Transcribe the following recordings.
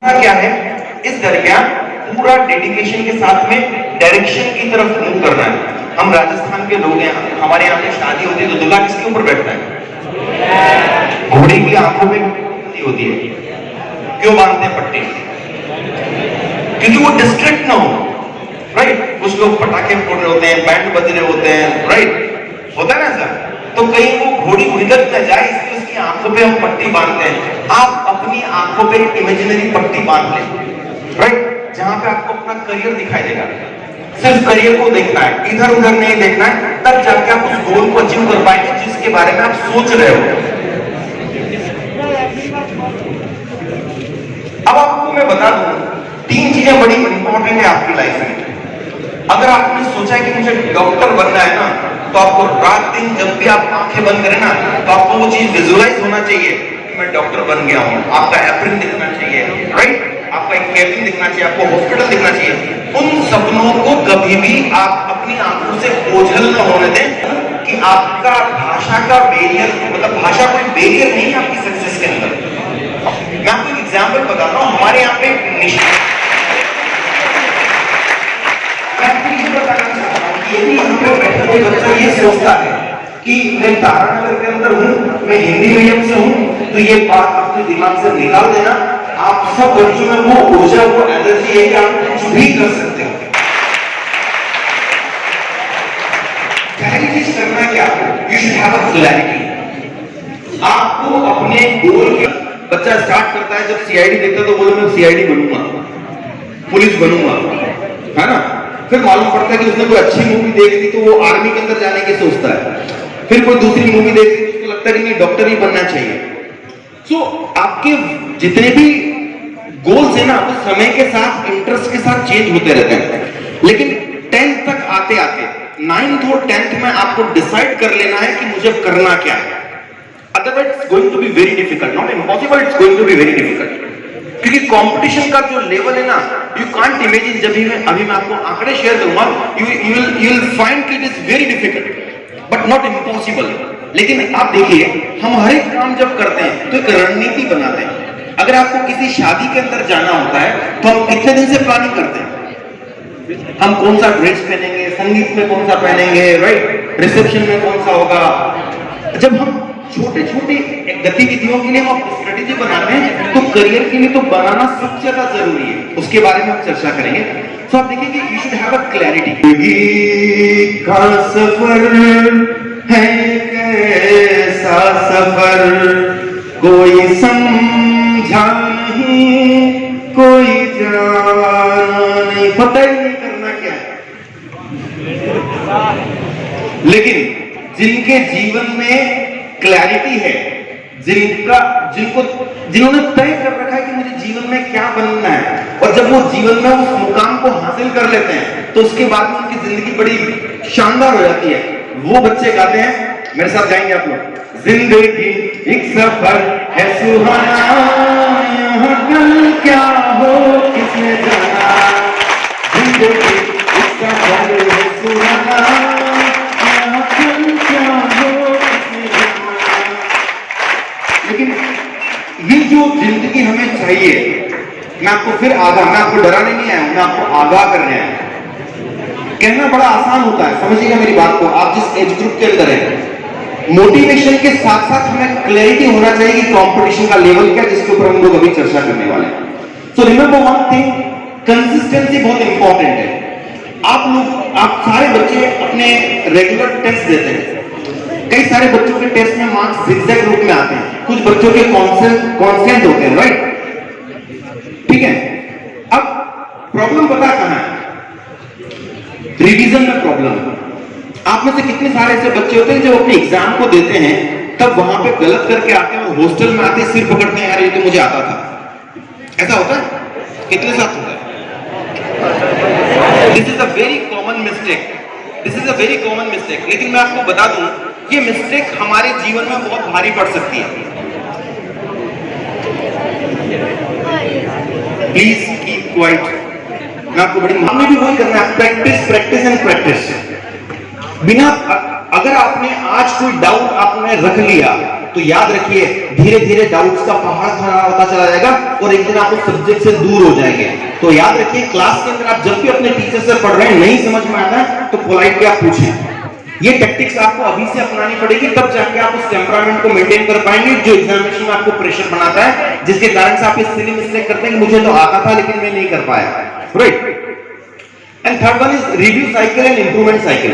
क्या है, इस दरमियान पूरा डेडिकेशन के साथ में डायरेक्शन की तरफ मूव करना है। हम राजस्थान के लोग हैं, हमारे यहाँ पे शादी होती है तो दूल्हा किसके ऊपर बैठता है? घोड़ी की आंखों में पट्टी होती है। क्यों बांधते हैं पट्टी? क्योंकि वो डिस्ट्रैक्ट ना हो, राइट। कुछ लोग पटाखे फोड़ रहे होते हैं, बैंड बज रहे होते हैं, राइट, होता है ना सर। तो कहीं वो घोड़ी उधर न जाए इसलिए उसकी आंखों पे हम पट्टी बांधते हैं। आप अपनी आंखों पे इमेजिनरी पट्टी बांध लें, राइट, जहां पे आपको अपना करियर दिखाई देगा। सिर्फ करियर को देखना है, इधर उधर नहीं देखना है, तब जाके आप उस गोल को अचीव कर पाएंगे जिसके बारे में आप सोच रहे हो। अब आपको मैं बता दूं, 3 चीजें बड़ी इंपॉर्टेंट है आपकी लाइफ में। अगर आपने सोचा है कि मुझे डॉक्टर बनना है ना, तो आपको रात दिन जब भी आप आंखें बंद करें ना, तो आपको वो चीज विजुअलाइज होना चाहिए कि मैं डॉक्टर बन गया हूं। आपका एप्रिन दिखना चाहिए, राइट, आपका एक केबिन दिखना चाहिए, आपको हॉस्पिटल दिखना चाहिए। उन सपनों को कभी भी आप अपनी आंखों से ओझल न होने दें कि आपका भाषा का बैरियर, मतलब भाषा कोई बैरियर नहीं है आपकी सक्सेस के अंदर। मैं आपको एक एग्जाम्पल बताता हूं। हमारे यहाँ पे बच्चा ये सोचता है कि मैं तारानगर के अंदर हूं, मैं हिंदी मीडियम से हूं, तो ये बात अपने दिमाग से निकाल देना। आप सब बच्चों में वो ऊर्जा, वो एनर्जी है कि आप कुछ भी कर सकते हो। पहली चीज करना क्या, you should have a clarity. आपको अपने गोल के, बच्चा स्टार्ट करता है जब सीआईडी देखता है तो बोले मैं सीआईडी बनूंगा, पुलिस बनूंगा, है ना। फिर मालूम पड़ता है कि उसने कोई अच्छी मूवी देख ली तो वो आर्मी के अंदर जाने की सोचता है। फिर कोई दूसरी मूवी देख ली तो उसको लगता है कि नहीं डॉक्टर ही बनना चाहिए। सो आपके जितने भी गोल्स है ना, वो समय के साथ, इंटरेस्ट के साथ चेंज होते रहते हैं। लेकिन 10th तक आते आते, 9th और 10th में आपको डिसाइड कर लेना है कि मुझे करना क्या है। Otherwise it's going to be very difficult, not impossible, it's going to be very difficult. क्योंकि कंपटीशन का जो लेवल है ना, यू कांट इमेजिन। जब अभी मैं आपको आंकड़े शेयर करूंगा, यू विल फाइंड कि it is very difficult but not impossible. लेकिन आप देखिए, हम हर एक काम जब करते हैं तो एक रणनीति बनाते हैं। अगर आपको किसी शादी के अंदर जाना होता है तो हम कितने दिन से प्लानिंग करते हैं? हम कौन सा ड्रेस पहनेंगे, संगीत में कौन सा पहनेंगे, राइट, रिसेप्शन में कौन सा होगा। जब हम छोटे छोटे गतिविधियों के लिए हम स्ट्रेटेजी बनाते हैं तो करियर के लिए तो बनाना सबसे ज्यादा जरूरी है। उसके बारे में हम चर्चा करेंगे। तो आप देखिए कि you should have a clarity. का सफर है कैसा सफर, कोई समझा नहीं, कोई जाना नहीं, पता ही नहीं करना क्या है। लेकिन जिनके जीवन में क्लैरिटी है, जिन्होंने तय कर रखा है कि मुझे जीवन में क्या बनना है, और जब वो जीवन में उस मुकाम को हासिल कर लेते हैं तो उसके बाद में उनकी जिंदगी बड़ी शानदार हो जाती है। वो बच्चे गाते हैं, मेरे साथ गाएंगे आप लोग। जिंदगी एक सफर है सुहाना, यहाँ कल क्या हो किसने जाना। जिंदगी एक सफर है सुहाना, यहाँ कल क्या हो किसने जाना। लेकिन ये जो जिंदगी हमें चाहिए, मैं आपको डराने नहीं आया हूं, मैं आपको आगाह करने आया हूं। कहना बड़ा आसान होता है, समझिएगा मेरी बात को। आप जिस एज ग्रुप के अंदर है, मोटिवेशन के साथ साथ हमें क्लैरिटी होना चाहिए कि कंपटीशन का लेवल क्या है, जिसके ऊपर हम लोग अभी चर्चा करने वाले हैं। So remember one thing, consistency बहुत इंपॉर्टेंट है। आप सारे बच्चे अपने रेगुलर टेस्ट देते हैं। कई सारे बच्चों के टेस्ट में मार्क्स जिगजैग रूप में आते हैं, कुछ बच्चों के कांस्टेंट होते हैं, राइट, ठीक है। अब प्रॉब्लम पता कहां है? रिवीजन में प्रॉब्लम। आप में से कितने सारे ऐसे बच्चे होते हैं जो अपने एग्जाम को देते हैं, तब वहां पे गलत करके आते हैं और हॉस्टल में आते सिर पकड़ते हैं, यार ये तो मुझे आता था। ऐसा होता है? कितने साथ होता है? This is a very common mistake, this is a very common mistake. लेकिन मैं आपको बता दूं, ये मिस्टेक हमारे जीवन में बहुत भारी पड़ सकती है। Please keep quiet. मैं आपको बड़ी मामले भी वही करना है, प्रैक्टिस प्रैक्टिस एंड प्रैक्टिस। बिना, अगर आपने आज कोई डाउट आपने रख लिया तो याद रखिए धीरे धीरे डाउट्स का पहाड़ खड़ा होता चला जाएगा और एक दिन आप उस सब्जेक्ट से दूर हो जाएंगे। तो याद रखिए, क्लास के अंदर आप जब भी अपने टीचर से पढ़ रहे हैं, नहीं समझ में आता है तो पोलाइटली आप पूछें। ये टेक्टिक्स आपको अभी से अपनानी पड़ेगी, तब जाके आप उस टेम्परामेंट को मेंटेन कर पाएंगे जो एग्जामिनेशन में आपको प्रेशर बनाता है, जिसके कारण से आप इस सिली मिस्टेक करते हैं कि मुझे तो आता था लेकिन मैं नहीं कर पाया। Right. And third one is review cycle and improvement cycle.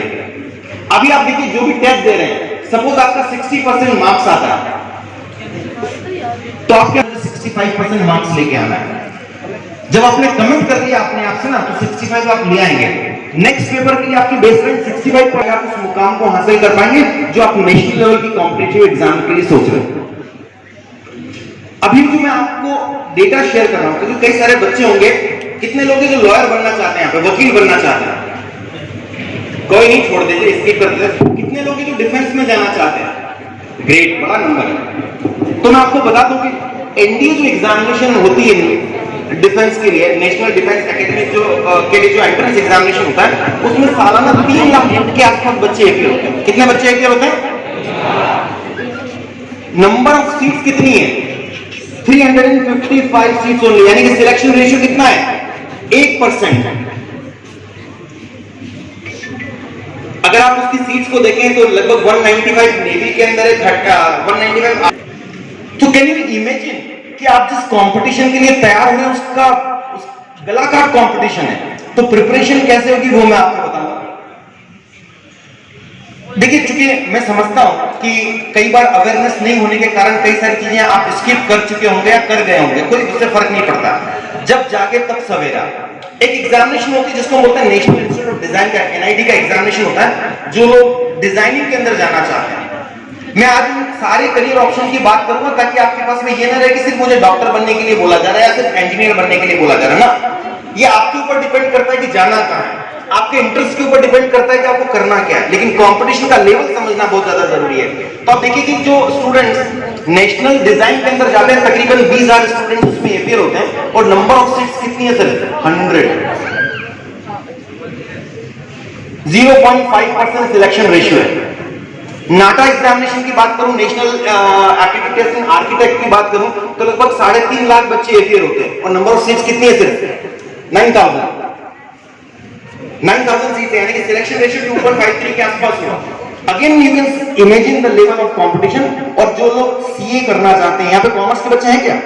अभी आप देखिए, जो भी टेस्ट दे रहे हैं, सपोज आपका 60% मार्क्स आता है तो आपके 65% मार्क्स लेके आना है। जब आपने कमेंट कर लिया अपने आप से ना, तो 65 आप ले आएंगे। नेक्स्ट पेपर के लिए आपकी बेसलाइन 65 पर आप उस मुकाम को हासिल कर पाएंगे जो आप नेशनल लेवल की कॉम्पिटिटिव एग्जाम के लिए सोच रहे हो। अभी जो मैं आपको डेटा शेयर कर रहा हूं, क्योंकि कई सारे बच्चे होंगे, कितने लोग जो लॉयर बनना चाहते हैं, यहाँ पे वकील बनना चाहते हैं, कोई नहीं, छोड़ दीजिए, स्किप कर दीजिए। कितने लोग जो डिफेंस में जाना चाहते हैं, ग्रेट, बड़ा नंबर है। तो मैं आपको बता दूं कि एनडीए जो एग्जामिनेशन होती है डिफेंस के लिए, नेशनल डिफेंस एकेडमी जो के लिए जो एंट्रेंस एग्जामिनेशन होता है, उसमें सालाना 3 लाख के आसपास बच्चे अपियर होते हैं। कितने बच्चे अपियर होते हैं? नंबर ऑफ सीट्स कितनी है? 355 सीट्स ओनली, यानी कि सिलेक्शन रेशियो कितना है? 1%। अगर आप उसकी सीट्स को देखें तो लगभग 195 नेवी के अंदर है, 195। तो कैन यू इमेजिन कि आप जिस कंपटीशन के लिए तैयार हो रहे हैं उसका गला काट कंपटीशन है, तो प्रिपरेशन कैसे होगी वो मैं आपको बताऊंगा। देखिए, चूंकि मैं समझता हूं कि कई बार अवेयरनेस नहीं होने के कारण कई सारी चीजें आप स्किप कर चुके होंगे या कर गए होंगे, कोई उससे फर्क नहीं पड़ता। जब जागे तब सवेरा। एक एग्जामिनेशन होती है जिसको बोलते हैं नेशनल इंस्टीट्यूट ऑफ डिजाइन का, एनआईडी का एग्जामिनेशन होता है, जो लोग डिजाइनिंग के अंदर जाना चाहते हैं। मैं आज सारे करियर ऑप्शन की बात करूंगा ताकि आपके पास में ये ना रहे कि सिर्फ मुझे डॉक्टर बनने के लिए बोला जा रहा है या सिर्फ इंजीनियर बनने के लिए बोला जा रहा है ना। ये आपके ऊपर डिपेंड करता है कि जाना कहां है, आपके इंटरेस्ट के ऊपर डिपेंड करता है कि आपको करना क्या है, लेकिन कंपटीशन का लेवल समझना बहुत ज्यादा जरूरी है। तो आप देखिए कि जो स्टूडेंट्स नेशनल डिजाइन के अंदर जाते हैं, तकरीबन 20,000 स्टूडेंट्स उसमें अपियर होते हैं और नंबर ऑफ सीट्स कितनी है सर? 100। 0.5% सिलेक्शन रेशियो है। नाटा एग्जामिनेशन की बात करूं, national aptitude test and architect की बात करूं, तो लगभग 3.5 लाख बच्चे अपियर होते हैं और नंबर ऑफ सीट्स कितनी है सिर्फ? 9,000 सीट्स है, यानी कि सिलेक्शन रेशियो 2.53 के आसपास हुआ। Again you can imagine the level of competition. और जो लोग सीए करना चाहते हैं, यहाँ पे कॉमर्स के बच्चे हैं क्या?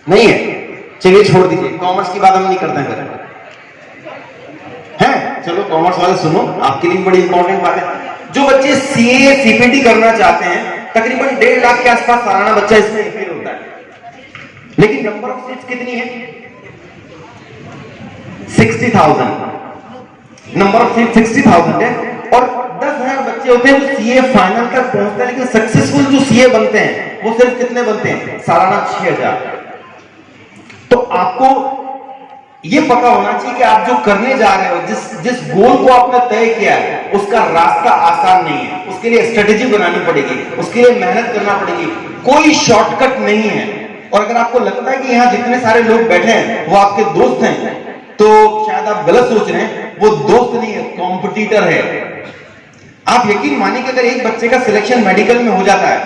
नहीं है, चलिए छोड़ दीजिए, कॉमर्स की बात हम नहीं करते हैं। चलो कॉमर्स वाले सुनो, आपके लिए बड़ी इंपॉर्टेंट बात है। जो बच्चे सीए सीपीटी करना चाहते हैं, तकरीबन 1.5 लाख के आसपास सालाना बच्चा इसमें अपियर होता है, लेकिन नंबर ऑफ सीट्स कितनी है? 60,000। नंबर ऑफ सीट 60,000 है और 10,000 बच्चे होते हैं जो सीए फाइनल तक पहुंचते हैं, लेकिन सक्सेसफुल जो सीए बनते हैं वो सिर्फ कितने बनते हैं? सालाना 6,000। तो आपको ये पता होना चाहिए कि आप जो करने जा रहे हो, जिस गोल को आपने तय किया है, उसका रास्ता आसान नहीं है। उसके लिए स्ट्रेटेजी बनानी पड़ेगी, उसके लिए मेहनत करना पड़ेगी, कोई शॉर्टकट नहीं है। और अगर आपको लगता है कि यहाँ जितने सारे लोग बैठे हैं वो आपके दोस्त हैं, तो शायद आप गलत सोच रहे हैं। वो दोस्त नहीं है, कॉम्पिटिटर है। आप यकीन मानिए कि अगर एक बच्चे का सिलेक्शन मेडिकल में हो जाता है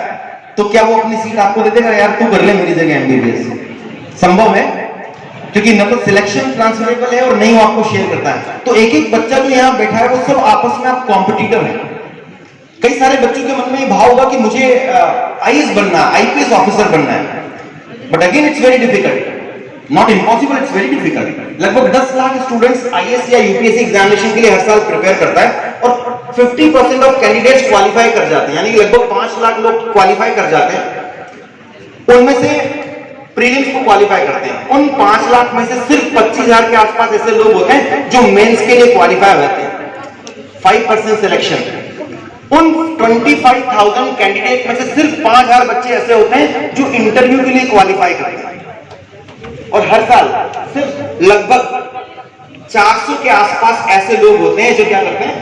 तो क्या वो अपनी सीट आपको दे देगा? यार तू कर ले मेरी जगह एमबीबीएस। संभव है, क्योंकि न तो सिलेक्शन ट्रांसफरेबल है और नहीं वो आपको शेयर करता है। तो एक एक बच्चा जो यहाँ बैठा है वो सब आपस में आप कॉम्पिटिटर है। कई सारे बच्चों के मन में ये भाव होगा कि मुझे आईएएस बनना, आईपीएस ऑफिसर बनना है, but again it's very difficult, not impossible, it's very difficult. लगभग 10 लाख स्टूडेंट्स आईएएस या यूपीएससी एग्जामिनेशन के लिए हर साल प्रिपेयर करता है और 50% ऑफ कैंडिडेट्स क्वालिफाई कर जाते हैं, यानी कि लगभग 5 लाख लोग क्वालिफाई कर जाते हैं। उनमें से प्रीलिम्स को क्वालिफाई करते हैं। उन 5 लाख में से सिर्फ 25,000 के आसपास ऐसे लोग होते हैं जो मेंस के लिए क्वालिफाई होते हैं। 5% सिलेक्शन। उन 25,000 कैंडिडेट में से सिर्फ 5,000 बच्चे ऐसे होते हैं जो इंटरव्यू के लिए क्वालिफाई करते हैं। और हर साल सिर्फ लगभग 400 के आसपास ऐसे लोग होते हैं जो क्या करते हैं?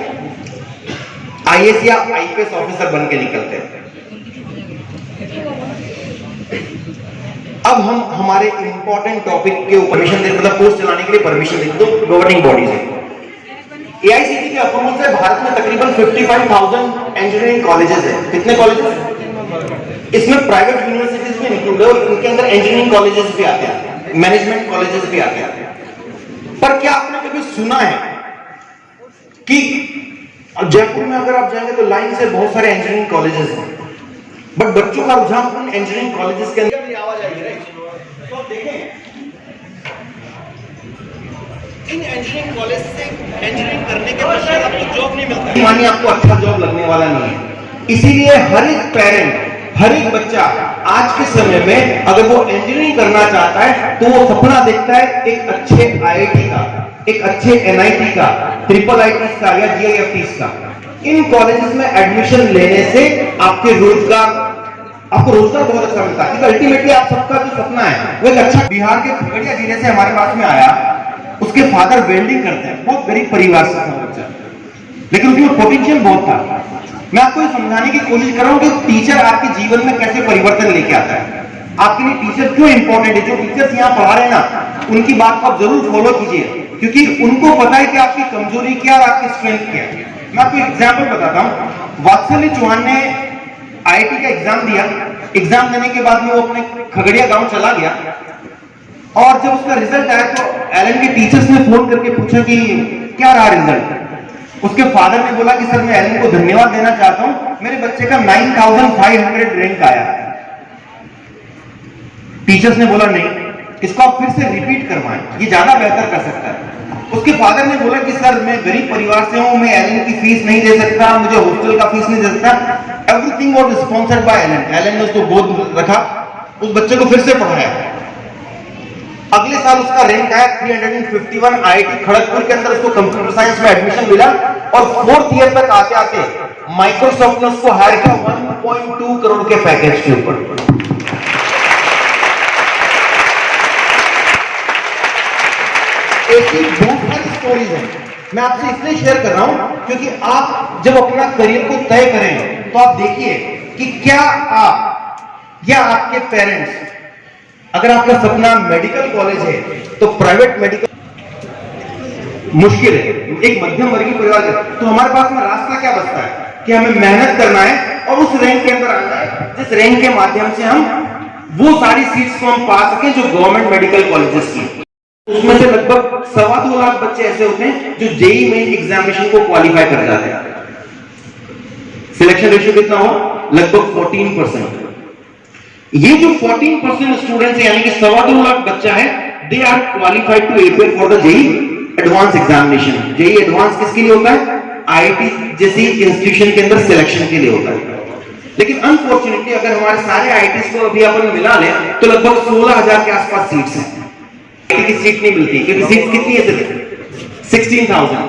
आईएएस या आईपीएस ऑफिसर बन के निकलते हैं। अब हम हमारे इंपॉर्टेंट टॉपिक के ऊपर परमिशन दे, मतलब कोर्स चलाने के लिए परमिशन दे दो गवर्निंग बॉडीज है। एआईसीटी के अप्रूवल से भारत में तकरीबन 55,000 इंजीनियरिंग कॉलेजेस हैं। कितने कॉलेजेस? इसमें प्राइवेट यूनिवर्सिटीज भी इंक्लूड है और इनके अंदर इंजीनियरिंग कॉलेजेस भी आते हैं, मैनेजमेंट कॉलेजेस भी आते हैं। पर क्या आपने कभी सुना है कि जयपुर में अगर आप जाएंगे तो लाइन से बहुत सारे इंजीनियरिंग कॉलेजेस हैं, बट बच्चों का रुझान उन इंजीनियरिंग कॉलेजेस के अंदर आवाज आएगी, राइट? तो देखें इन इंजीनियरिंग कॉलेज से इंजीनियरिंग करने के पश्चात आपको जॉब नहीं मिलता, मानिए आपको अच्छा जॉब लगने वाला नहीं है। इसीलिए हर एक पेरेंट, हर एक बच्चा आज के समय में अगर वो इंजीनियरिंग करना चाहता है तो वो सपना देखता है एक अच्छे आईआईटी का, एक अच्छे एनआईटी का, ट्रिपल आईटीज का या जीआईएफटीज का। इन कॉलेजेस में एडमिशन लेने से आपको रोजगार बहुत अच्छा मिलता है, क्योंकि अल्टीमेटली आप सबका जो सपना है वो एक अच्छा। बिहार के खगड़िया जिले से हमारे पास में आया, उसके फादर वेल्डिंग करते हैं, बहुत गरीब परिवार से था बच्चा, लेकिन उसमें पोटेंशियल बहुत था। मैं आपको ये समझाने की कोशिश कर रहा हूं कि टीचर आपके जीवन में कैसे परिवर्तन लेके आता है। आपके लिए टीचर क्यों इंपॉर्टेंट है? जो टीचर्स यहाँ पढ़ा रहे हैं ना, उनकी बात को आप जरूर फॉलो कीजिए, क्योंकि उनको पता है कि आपकी कमजोरी क्या और आपकी स्ट्रेंथ क्या है। मैं आपको एग्जाम्पल बताता हूँ। वात्सल्य चौहान ने आईआईटी का एग्जाम दिया, एग्जाम देने के बाद में वो अपने खगड़िया गांव चला गया, और जब उसका रिजल्ट आया तो एलन के टीचर्स ने फोन करके पूछा कि क्या रहा रिजल्ट। उसके फादर ने बोला कि सर मैं एलन को धन्यवाद देना चाहता हूं, मेरे बच्चे का 9500 रैंक आया। टीचर्स ने बोला नहीं, इसको आप फिर से रिपीट करवाएं, ये ज्यादा बेहतर कर सकता है। उसके फादर ने बोला कि सर मैं गरीब परिवार से हूं, मैं एलन की फीस नहीं दे सकता, मुझे हॉस्टल का फीस नहीं दे सकता। Everything was sponsored by Allen. Allen ने उसको गोद रखा, उस बच्चे को फिर से पढ़ाया। अगले साल उसका रैंक आया 351। आईआईटी खड़गपुर के अंदर उसको कंप्यूटर साइंस में एडमिशन मिला, और 4th ईयर तक आते आते माइक्रोसॉफ्ट ने उसको हायर किया 1.2 करोड़ के पैकेज के ऊपर। ऐसी बहुत सारी स्टोरीज हैं, मैं आपसे इसलिए शेयर कर रहा हूं क्योंकि आप जब अपना करियर को तय करें तो आप देखिए कि क्या आप या आपके पेरेंट्स, अगर आपका सपना मेडिकल कॉलेज है तो प्राइवेट मेडिकल मुश्किल है, एक मध्यम वर्गीय परिवार है, तो हमारे पास में रास्ता क्या बचता है कि हमें मेहनत करना है और उस रैंक के अंदर आना है जिस रैंक के माध्यम से हम वो सारी सीट्स को हम पा सकें जो गवर्नमेंट मेडिकल कॉलेजेस की। उसमें से लगभग 2.25 लाख बच्चे ऐसे होते हैं जो जेईई मेन एग्जामिनेशन को क्वालिफाई कर जाते हैं। सिलेक्शन रेशियो कितना हो? लगभग 14%। ये जो 14% स्टूडेंट्स यानी कि 2.25 लाख बच्चा है, they are qualified to appear for the JEE advance examination. JEE advance किसके लिए होता है? आईआईटी जैसी इंस्टीट्यूशन के अंदर सिलेक्शन के लिए होता है। लेकिन अनफॉर्चुनेटली अगर हमारे सारे आईआईटीज को अभी अपन मिला लें तो लगभग 16,000 के आसपास सीट्स हैं। आईआईटी की सीट नहीं मिलती क्योंकि सीट कितनी है? सिर्फ 16,000।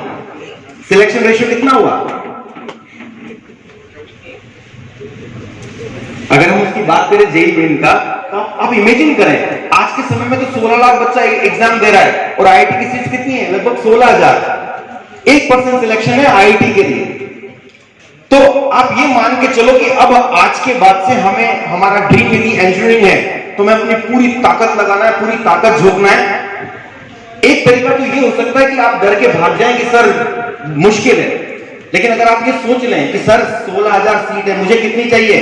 सिलेक्शन रेशियो कितना हुआ? अगर हम उसकी बात करें जेईई मेन का, तो आप इमेजिन करें आज के समय में तो 16 लाख बच्चा एग्जाम दे रहा है और आईआईटी की सीट कितनी है? लगभग 16,000। 1% सिलेक्शन है आईआईटी के लिए। तो आप ये मान के चलो कि अब आज के बाद से हमें हमारा ड्रीम यदि इंजीनियरिंग है तो मैं अपनी पूरी ताकत लगाना है, पूरी ताकत झोंकना है। एक तरीका तो ये हो सकता है कि आप डर के भाग जाएं कि सर मुश्किल है, लेकिन अगर आप ये सोच लें कि सर 16,000 सीट है, मुझे कितनी चाहिए?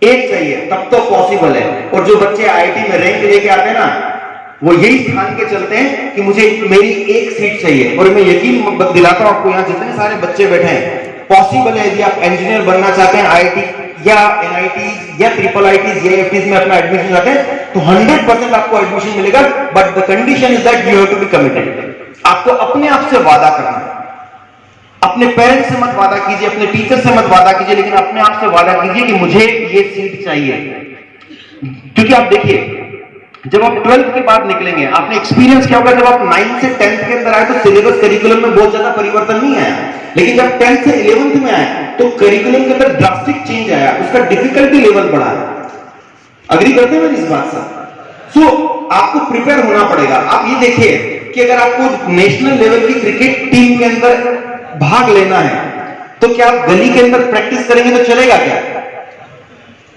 1 चाहिए, तब तो पॉसिबल है। और जो बच्चे आईआईटी में रैंक लेके आते हैं ना, वो यही ठान के चलते हैं कि मुझे मेरी 1 सीट चाहिए। और मैं यकीन दिलाता हूं आपको, यहाँ जितने सारे बच्चे बैठे हैं, पॉसिबल है यदि आप इंजीनियर बनना चाहते हैं, आईआईटी या एनआईटी या ट्रिपल आईटीज या एफटीज में अपना एडमिशन चाहते हैं तो 100% आपको एडमिशन मिलेगा। But the condition is that you have to be committed. आपको अपने आप से वादा करना है। अपने पेरेंट्स से मत वादा कीजिए, अपने टीचर से मत वादा कीजिए, लेकिन अपने आप से वादा कीजिए कि मुझे ये सीट चाहिए। क्योंकि आप देखिए, जब आप 12th के बाद निकलेंगे, आपने एक्सपीरियंस क्या होगा, जब आप 9th से 10th के अंदर आए तो सिलेबस करिकुलम में बहुत ज्यादा परिवर्तन नहीं आया, लेकिन जब 10th से 11th में आए तो करिकुलम के अंदर ड्रास्टिक चेंज आया, उसका डिफिकल्टी लेवल बढ़ा। अग्री करते हैं इस बात से? सो आपको प्रिपेयर होना पड़ेगा। आप ये देखिए कि अगर आपको नेशनल लेवल की क्रिकेट टीम के अंदर भाग लेना है तो क्या आप गली के अंदर प्रैक्टिस करेंगे तो चलेगा क्या?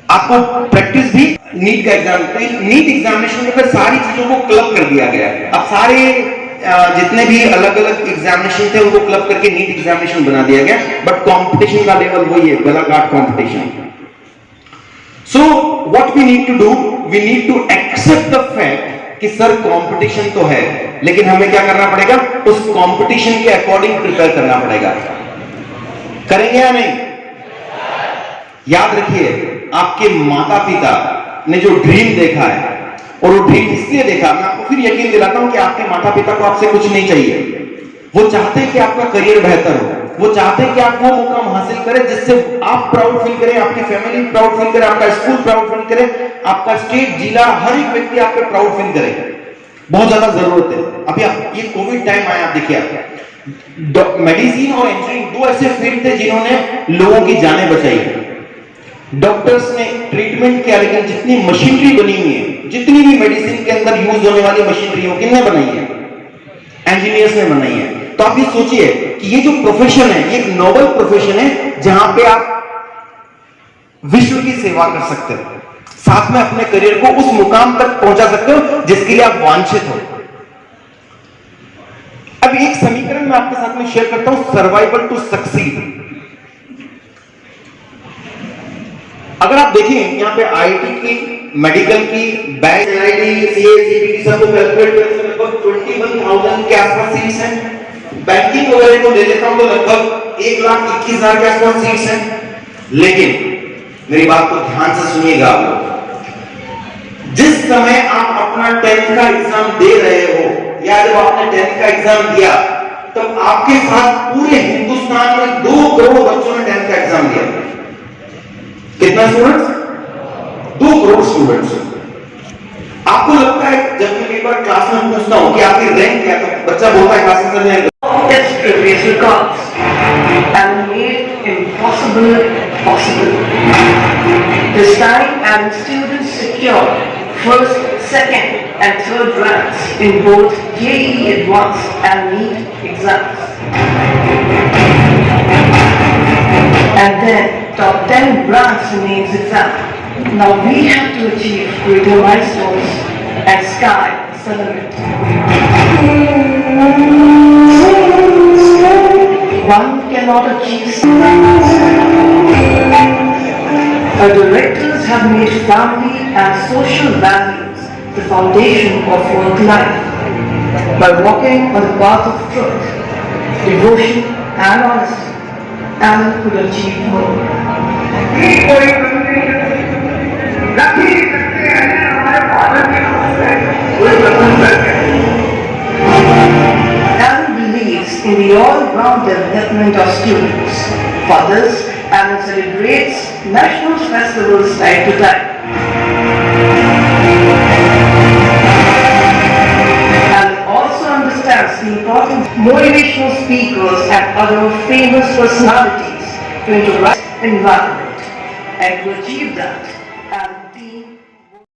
आपको प्रैक्टिस भी नीट का एग्जाम, नीट एग्जामिनेशन में फिर सारी चीजों को क्लब कर दिया गया। अब सारे जितने भी अलग अलग एग्जामिनेशन थे उनको क्लब करके नीट एग्जामिनेशन बना दिया गया, बट कंपटीशन का लेवल वही है, गलाघाट competition. So what we need to do, we need to accept the fact कि सर कंपटीशन तो है, लेकिन हमें क्या करना पड़ेगा, उस कंपटीशन के अकॉर्डिंग प्रिपेयर करना पड़ेगा। करेंगे या नहीं? याद रखिए, आपके माता पिता ने जो ड्रीम देखा है, और वो ड्रीम इसलिए देखा, मैं आपको फिर यकीन दिलाता हूं कि आपके माता पिता को आपसे कुछ नहीं चाहिए। वो चाहते हैं कि आपका करियर बेहतर हो, वो चाहते हैं कि आप वो मुकाम हासिल करें जिससे आप प्राउड फील करें, आपकी फैमिली प्राउड फील करे, आपका स्कूल प्राउड फील करे, आपका स्टेट, जिला, हर एक व्यक्ति आप पे प्राउड फील करे। बहुत ज्यादा जरूरत है। अभी आप ये कोविड टाइम आया, आप देखिए, आप मेडिसिन और इंजीनियरिंग दो ऐसे फील्ड थे जिन्होंने लोगों की जानें बचाई। डॉक्टर्स ने ट्रीटमेंट किया, लेकिन जितनी मशीनरी बनी हुई है, जितनी भी मेडिसिन के अंदर यूज होने वाली मशीनरी हो, किसने बनाई है? इंजीनियर्स ने बनाई है। तो आप ये सोचिए कि ये जो प्रोफेशन है, ये एक नोबल प्रोफेशन है जहां पे आप विश्व की सेवा कर सकते हो, साथ में अपने करियर को उस मुकाम तक पहुंचा सकते हो जिसके लिए आप वांछित हो। अब एक समीकरण मैं आपके साथ में शेयर करता हूं, सर्वाइवल टू सक्सीड। अगर आप देखें यहां पे आईआईटी की, मेडिकल की, बैंक, आईआईटी, सीएसईबी सबको कैलकुलेट करके लगभग 21,000 के आसपास सीट्स हैं। बैंकिंग वगैरह को ले लेता हूं तो लगभग 1,21,000 के आसपास सीट्स हैं। लेकिन मेरी बात को ध्यान से सुनिएगा, जिस समय आप अपना 10th का एग्जाम दे रहे हो, या जब आपने 10th का एग्जाम दिया, तब आपके साथ पूरे हिंदुस्तान में 2 करोड़ बच्चों ने 10th का एग्जाम दिया। कितना स्टूडेंट्स? 2 करोड़ स्टूडेंट्स। आपको लगता है, जब मैं एक बार क्लास में पूछता हूं कि आपकी रैंक क्या, तो बच्चा बोलता है क्लास में Test previous records and made impossible possible. This time, and students secured first, second, and third ranks in both JEE Advanced and NEET exams. And then top 10 ranks in NEET exam. Now we have to achieve greater milestones and sky is the limit. One cannot achieve. Our directors have made family and social values the foundation of work life. By walking on the path of truth, devotion and honesty, Alan could achieve more. Alan believes in the all-round development of students, fathers, and celebrates national festivals time to time. Alan also understands the importance of motivational speakers and other famous personalities to interact with the environment, and to achieve that,